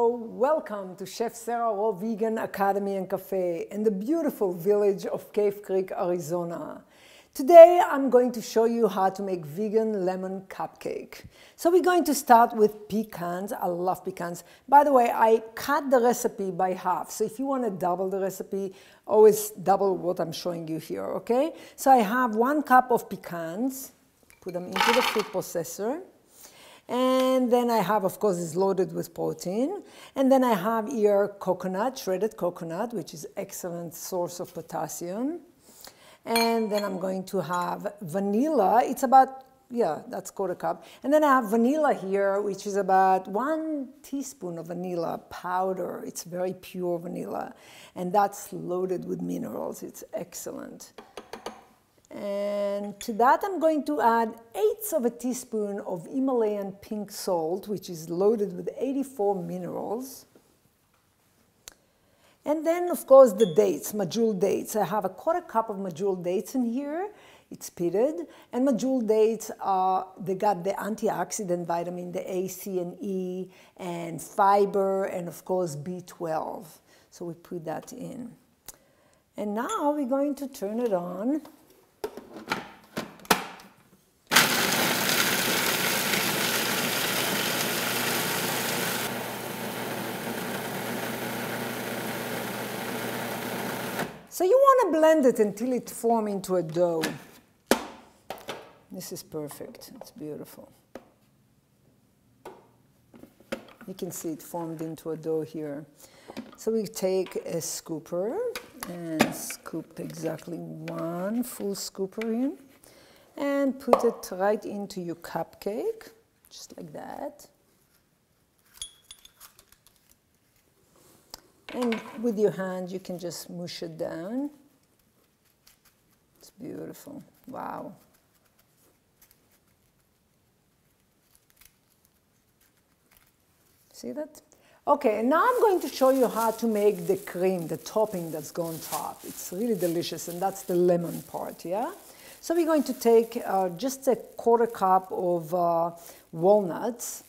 Hello, welcome to Chef Sarah Raw Vegan Academy and Cafe in the beautiful village of Cave Creek, Arizona. Today I'm going to show you how to make vegan lemon cupcake. So we're going to start with pecans. I love pecans. By the way, I cut the recipe by half. So if you want to double the recipe, always double what I'm showing you here, okay? So I have 1 cup of pecans. Put them into the food processor. And then I have, of course, it's loaded with protein. And then I have here coconut, shredded coconut, which is excellent source of potassium. And then I'm going to have vanilla. It's about, that's 1/4 cup. And then I have vanilla here, which is about 1 teaspoon of vanilla powder. It's very pure vanilla. And that's loaded with minerals. It's excellent. And to that, I'm going to add 1/8 of a teaspoon of Himalayan pink salt, which is loaded with 84 minerals. And then, of course, the dates, medjool dates. I have a 1/4 cup of medjool dates in here. It's pitted. And medjool dates, they got the antioxidant vitamin, the A, C, and E, and fiber, and of course, B12. So we put that in. And now we're going to turn it on. So you want to blend it until it forms into a dough. This is perfect. It's beautiful. You can see it formed into a dough here. So we take a scooper and scoop exactly 1 full scooper in and put it right into your cupcake, just like that. And with your hand, you can just mush it down. It's beautiful. Wow. See that? Okay, and now I'm going to show you how to make the cream, the topping that's going on top. It's really delicious, and that's the lemon part, yeah? So we're going to take just a 1/4 cup of walnuts,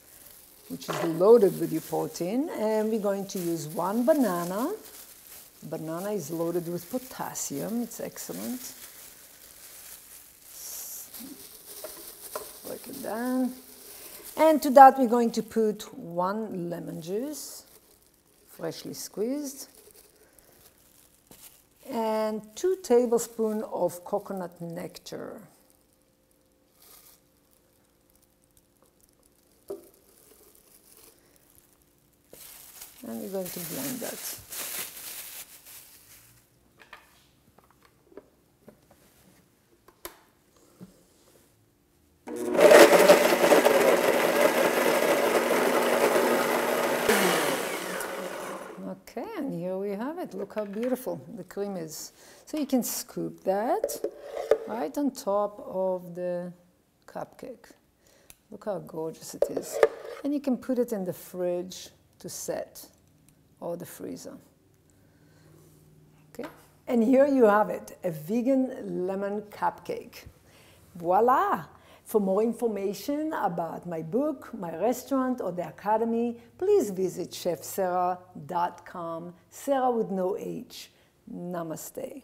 which is loaded with your protein, and we're going to use 1 banana. Banana is loaded with potassium. It's excellent. Break it down. And to that, we're going to put 1 lemon juice, freshly squeezed, and 2 tablespoons of coconut nectar. And we're going to blend that. Okay, and here we have it. Look how beautiful the cream is. So you can scoop that right on top of the cupcake. Look how gorgeous it is. And you can put it in the fridge to set, or the freezer. Okay, and here you have it, a vegan lemon cupcake. Voila! For more information about my book, my restaurant, or the academy, please visit chefsarah.com, Sarah with no H. Namaste.